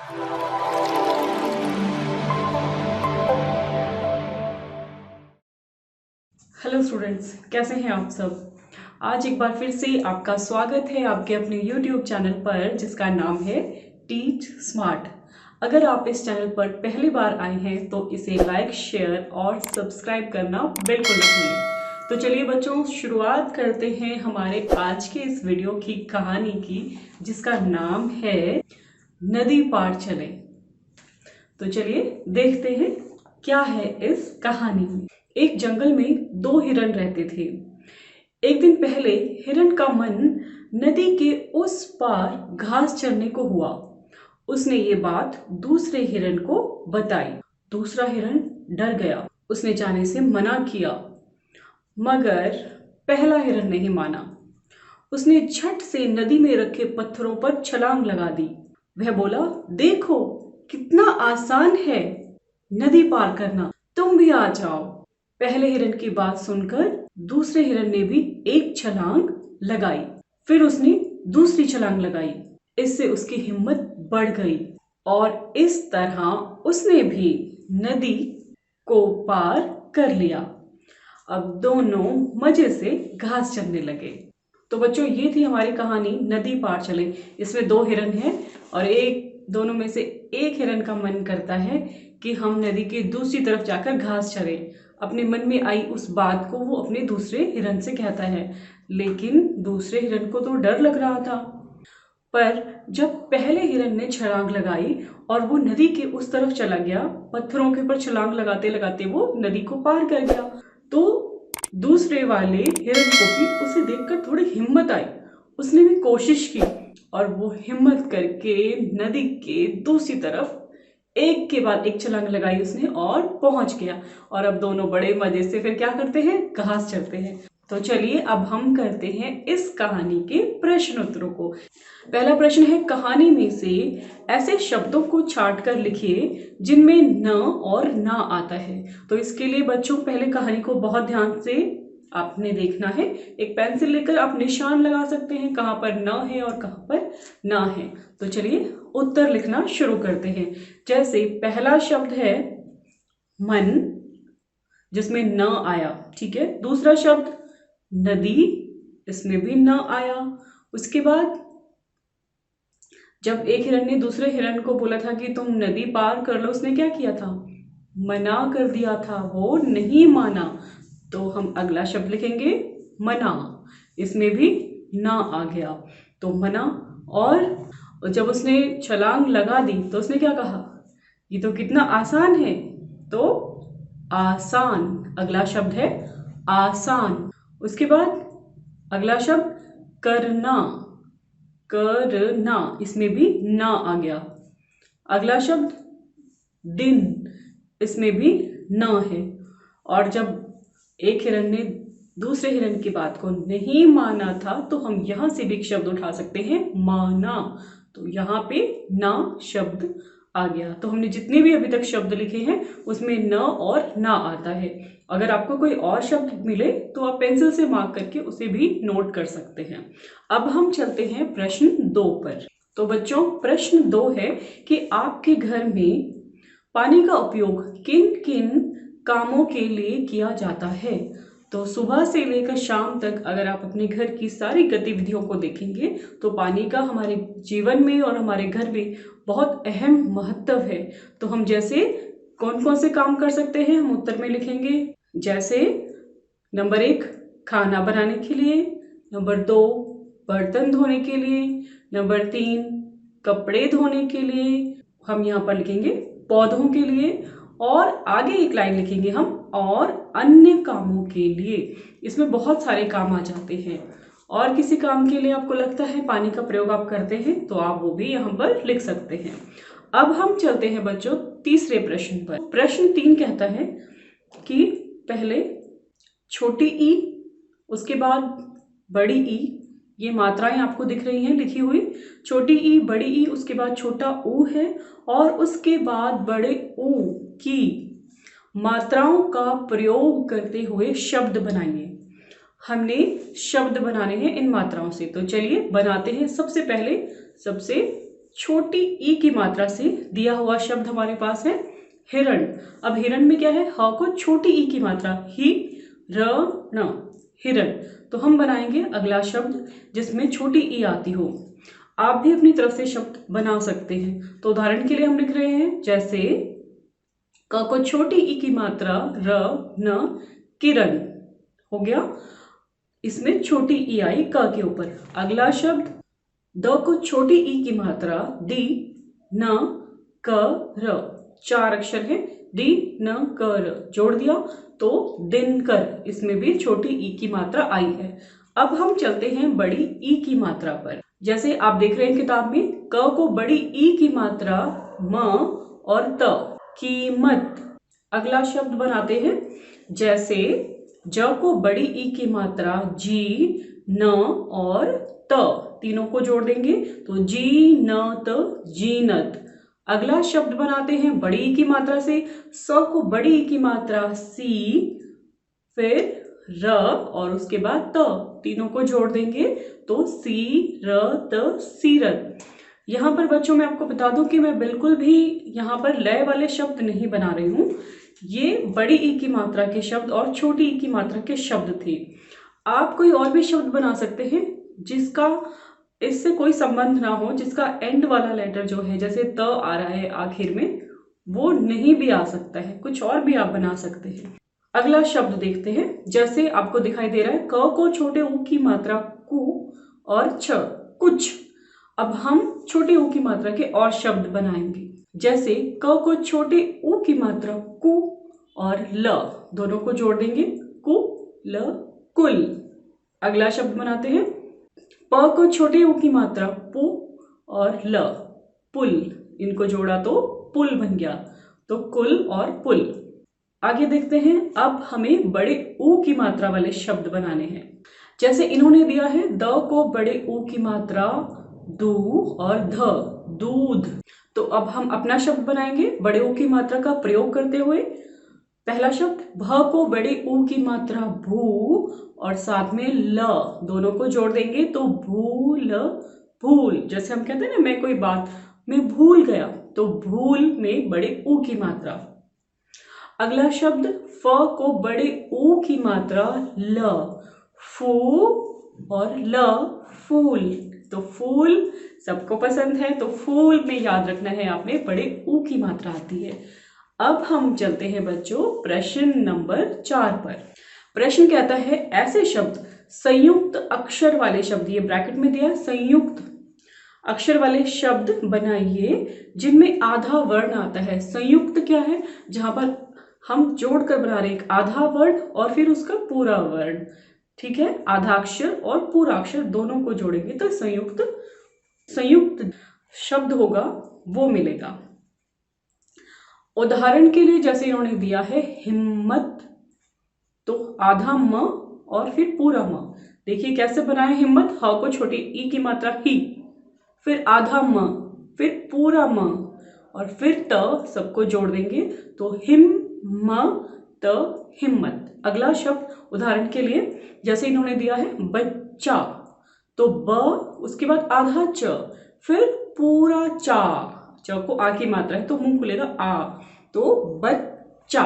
Hello students, कैसे हैं आप सब। आज एक बार फिर से आपका स्वागत है आपके अपने YouTube चैनल पर जिसका नाम है टीच स्मार्ट। अगर आप इस चैनल पर पहली बार आए हैं तो इसे लाइक, शेयर और सब्सक्राइब करना बिल्कुल न भूलें। तो चलिए बच्चों, शुरुआत करते हैं हमारे आज के इस वीडियो की कहानी की, जिसका नाम है नदी पार चले। तो चलिए देखते हैं क्या है इस कहानी में। एक जंगल में दो हिरन रहते थे। एक दिन पहले हिरन का मन नदी के उस पार घास चरने को हुआ। उसने ये बात दूसरे हिरन को बताई। दूसरा हिरन डर गया। उसने जाने से मना किया, मगर पहला हिरन नहीं माना। उसने झट से नदी में रखे पत्थरों पर छलांग लगा दी। वह बोला, देखो कितना आसान है नदी पार करना, तुम भी आ जाओ। पहले हिरन की बात सुनकर दूसरे हिरन ने भी एक छलांग लगाई। फिर उसने दूसरी छलांग लगाई। इससे उसकी हिम्मत बढ़ गई और इस तरह उसने भी नदी को पार कर लिया। अब दोनों मजे से घास चरने लगे। तो बच्चों, ये थी हमारी कहानी नदी पार चले। इसमें दो हिरन हैं और दोनों में से एक हिरन का मन करता है कि हम नदी के दूसरी तरफ जाकर घास चरें। अपने मन में आई उस बात को वो अपने दूसरे हिरन से कहता है, लेकिन दूसरे हिरन को तो डर लग रहा था। पर जब पहले हिरन ने छलांग लगाई और वो नदी के उस तरफ चला गया, पत्थरों के ऊपर छलांग लगाते लगाते वो नदी को पार कर गया, तो दूसरे वाले हिरन को भी उसे देखकर थोड़ी हिम्मत आई। उसने भी कोशिश की और वो हिम्मत करके नदी के दूसरी तरफ एक के बाद एक छलांग लगाई उसने और पहुंच गया। और अब दोनों बड़े मजे से फिर क्या करते हैं, घास चरते हैं। तो चलिए अब हम करते हैं इस कहानी के प्रश्न उत्तरों को। पहला प्रश्न है, कहानी में से ऐसे शब्दों को छांट कर लिखिए जिनमें न और ना आता है। तो इसके लिए बच्चों पहले कहानी को बहुत ध्यान से आपने देखना है। एक पेंसिल लेकर आप निशान लगा सकते हैं कहाँ पर न है और कहाँ पर ना है। तो चलिए उत्तर लिखना शुरू करते हैं। जैसे पहला शब्द है मन, जिसमें न आया, ठीक है। दूसरा शब्द नदी, इसमें भी न आया। उसके बाद जब एक हिरन ने दूसरे हिरन को बोला था कि तुम नदी पार कर लो, उसने क्या किया था, मना कर दिया था, वो नहीं माना। तो हम अगला शब्द लिखेंगे मना, इसमें भी ना आ गया, तो मना। और जब उसने छलांग लगा दी तो उसने क्या कहा, ये तो कितना आसान है, तो आसान। अगला शब्द है आसान। उसके बाद अगला शब्द करना, करना, इसमें भी ना आ गया। अगला शब्द दिन, इसमें भी ना है। और जब एक हिरन ने दूसरे हिरन की बात को नहीं माना था तो हम यहां से भी एक शब्द उठा सकते हैं, माना। तो यहाँ पे ना शब्द आ गया। तो हमने जितने भी अभी तक शब्द लिखे हैं उसमें न और ना आता है। अगर आपको कोई और शब्द मिले तो आप पेंसिल से मार्क करके उसे भी नोट कर सकते हैं। अब हम चलते हैं प्रश्न 2 पर। तो बच्चों प्रश्न 2 है कि आपके घर में पानी का उपयोग किन किन कामों के लिए किया जाता है। तो सुबह से लेकर शाम तक अगर आप अपने घर की सारी गतिविधियों को देखेंगे तो पानी का हमारे जीवन में और हमारे घर में बहुत अहम महत्व है। तो हम जैसे कौन कौन से काम कर सकते हैं हम उत्तर में लिखेंगे। जैसे नंबर 1 खाना बनाने के लिए, नंबर 2 बर्तन धोने के लिए, नंबर 3 कपड़े धोने के लिए, हम यहाँ पर लिखेंगे पौधों के लिए, और आगे एक लाइन लिखेंगे हम और अन्य कामों के लिए। इसमें बहुत सारे काम आ जाते हैं। और किसी काम के लिए आपको लगता है पानी का प्रयोग आप करते हैं तो आप वो भी यहाँ पर लिख सकते हैं। अब हम चलते हैं बच्चों तीसरे प्रश्न पर। प्रश्न 3 कहता है कि पहले छोटी ई, उसके बाद बड़ी ई, ये मात्राएं आपको दिख रही हैं लिखी हुई, छोटी ई, बड़ी ई, उसके बाद छोटा ऊ है, और उसके बाद बड़े ऊ की मात्राओं का प्रयोग करते हुए शब्द बनाइए। हमने शब्द बनाने हैं इन मात्राओं से। तो चलिए बनाते हैं। सबसे पहले सबसे छोटी ई की मात्रा से दिया हुआ शब्द हमारे पास है हिरण। अब हिरण में क्या है, ह को छोटी ई की मात्रा, ही र न, हिरण। तो हम बनाएंगे अगला शब्द जिसमें छोटी ई आती हो। आप भी अपनी तरफ से शब्द बना सकते हैं। तो उदाहरण के लिए हम लिख रहे हैं, जैसे क को छोटी ई की मात्रा र न, किरण हो गया। इसमें छोटी ई आई क के ऊपर। अगला शब्द द को छोटी ई की मात्रा दी न क र, 4 अक्षर है, दी न क र, जोड़ दिया तो दिनकर। इसमें भी छोटी ई की मात्रा आई है। अब हम चलते हैं बड़ी ई की मात्रा पर। जैसे आप देख रहे हैं किताब में, क को बड़ी ई की मात्रा म और त, कीमत। अगला शब्द बनाते हैं, जैसे ज को बड़ी ई की मात्रा जी न और त, तीनों को जोड़ देंगे तो जी न त, जीनत। अगला शब्द बनाते हैं बड़ी ई की मात्रा से, स को बड़ी ई की मात्रा सी, फिर र और उसके बाद त, तीनों को जोड़ देंगे तो सी र त, सीरत। यहाँ पर बच्चों मैं आपको बता दूं कि मैं बिल्कुल भी यहाँ पर लय वाले शब्द नहीं बना रही हूँ। ये बड़ी ई की मात्रा के शब्द और छोटी ई की मात्रा के शब्द थे। आप कोई और भी शब्द बना सकते हैं जिसका इससे कोई संबंध ना हो, जिसका एंड वाला लेटर जो है, जैसे त आ रहा है आखिर में, वो नहीं भी आ सकता है, कुछ और भी आप बना सकते हैं। अगला शब्द देखते हैं, जैसे आपको दिखाई दे रहा है क को छोटे ऊ की मात्रा कु और छ, कुछ। अब हम छोटे ऊ की मात्रा के और शब्द बनाएंगे, जैसे क को छोटे ऊ की मात्रा कु और ल, दोनों को जोड़ देंगे कु ल, कुल। अगला शब्द बनाते हैं, प को छोटे ऊ की मात्रा पु और ल, पुल। इनको जोड़ा तो पुल बन गया, तो कुल और पुल। आगे देखते हैं, अब हमें बड़े ऊ की मात्रा वाले शब्द बनाने हैं। जैसे इन्होंने दिया है द को बड़े ऊ की मात्रा दू और ध, दूध। तो अब हम अपना शब्द बनाएंगे बड़े ऊ की मात्रा का प्रयोग करते हुए। पहला शब्द भ को बड़े ऊ की मात्रा भू और साथ में ल, दोनों को जोड़ देंगे तो भूल, भूल। जैसे हम कहते हैं ना, मैं कोई बात मैं भूल गया, तो भूल में बड़े ऊ की मात्रा। अगला शब्द फ को बड़े ऊ की मात्रा ल, फू और ल, फूल। तो फूल सबको पसंद है, तो फूल में याद रखना है आपने बड़े ऊ की मात्रा आती है। अब हम चलते हैं बच्चों प्रश्न नंबर 4 पर। प्रश्न कहता है, ऐसे शब्द संयुक्त अक्षर वाले शब्द, ये ब्रैकेट में दिया, संयुक्त अक्षर वाले शब्द बनाइए जिनमें आधा वर्ण आता है। संयुक्त क्या है, जहां पर हम जोड़कर बना रहे हैं, आधा वर्ण और फिर उसका पूरा वर्ण। ठीक है, आधा अक्षर और पूरा अक्षर दोनों को जोड़ेंगे तो संयुक्त शब्द होगा, वो मिलेगा। उदाहरण के लिए जैसे इन्होंने दिया है हिम्मत, तो आधा म और फिर पूरा म। देखिए कैसे बनाए हिम्मत, ह को छोटी ई की मात्रा ही, फिर आधा म, फिर पूरा म और फिर त, सबको जोड़ देंगे तो हिम म त, हिम्मत। अगला शब्द उदाहरण के लिए जैसे इन्होंने दिया है बच्चा, तो ब उसके बाद आधा च, फिर पूरा चा, च को आ की मात्रा है तो मुंह खुलेगा आ, तो बच्चा।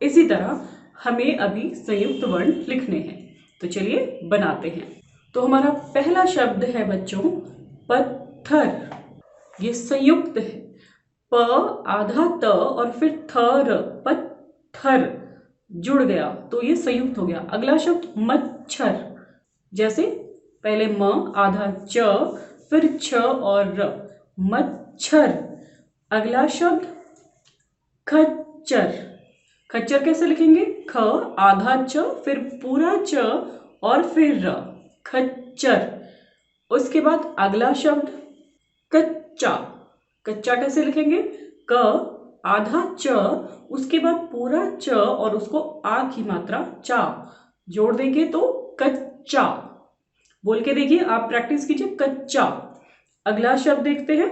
इसी तरह हमें अभी संयुक्त वर्ण लिखने हैं, तो चलिए बनाते हैं। तो हमारा पहला शब्द है बच्चों पत्थर। ये संयुक्त है, प आधा त और फिर थर, पत्थर जुड़ गया तो ये संयुक्त हो गया। अगला शब्द मच्छर, जैसे पहले म आधा च फिर छ और र, मच्छर। अगला शब्द खच्चर। खच्चर कैसे लिखेंगे, ख आधा च फिर पूरा च और फिर र, खच्चर। उसके बाद अगला शब्द कच्चा। कच्चा कैसे लिखेंगे, क आधा च उसके बाद पूरा च और उसको आ की मात्रा चा, जोड़ देंगे तो कच्चा। बोल के देखिए, आप प्रैक्टिस कीजिए, कच्चा। अगला शब्द देखते हैं,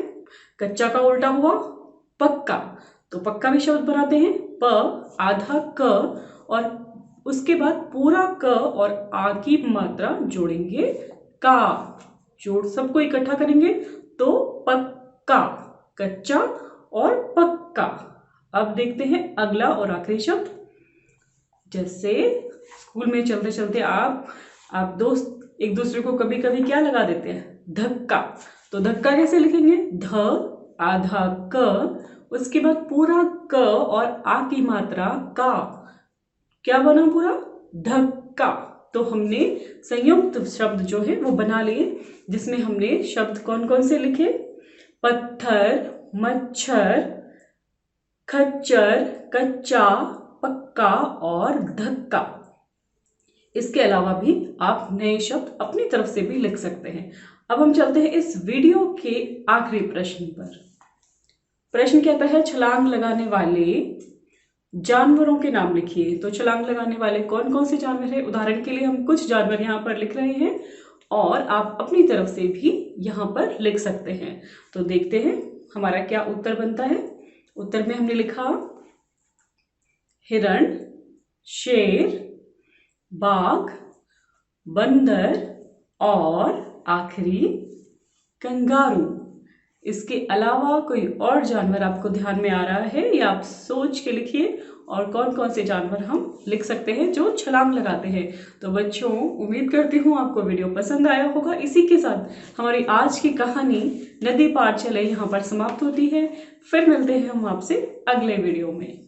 कच्चा का उल्टा हुआ पक्का, तो पक्का भी शब्द बनाते हैं, प आधा क और उसके बाद पूरा क और आ की मात्रा जोड़ेंगे का, जोड़ सबको इकट्ठा करेंगे तो पक्का। पक्का, कच्चा और पक्का। अब देखते हैं अगला और आखिरी शब्द। जैसे स्कूल में चलते चलते आप दोस्त एक दूसरे को कभी कभी क्या लगा देते हैं, धक्का। तो धक्का कैसे लिखेंगे, ध आधा क, उसके बाद पूरा क और आ की मात्रा का, क्या बना पूरा, धक्का। तो हमने संयुक्त शब्द जो है वो बना लिए, जिसमें हमने शब्द कौन कौन से लिखे, पत्थर, मच्छर, खच्चर, कच्चा, पक्का और धक्का। इसके अलावा भी आप नए शब्द अपनी तरफ से भी लिख सकते हैं। अब हम चलते हैं इस वीडियो के आखिरी प्रश्न पर। प्रश्न कहता है छलांग लगाने वाले जानवरों के नाम लिखिए। तो छलांग लगाने वाले कौन कौन से जानवर हैं, उदाहरण के लिए हम कुछ जानवर यहाँ पर लिख रहे हैं और आप अपनी तरफ से भी यहाँ पर लिख सकते हैं। तो देखते हैं हमारा क्या उत्तर बनता है। उत्तर में हमने लिखा हिरण, शेर, बाघ, बंदर और आखिरी कंगारू। इसके अलावा कोई और जानवर आपको ध्यान में आ रहा है या आप सोच के लिखिए, और कौन कौन से जानवर हम लिख सकते हैं जो छलांग लगाते हैं। तो बच्चों, उम्मीद करती हूँ आपको वीडियो पसंद आया होगा। इसी के साथ हमारी आज की कहानी नदी पार चले यहाँ पर समाप्त होती है। फिर मिलते हैं हम आपसे अगले वीडियो में।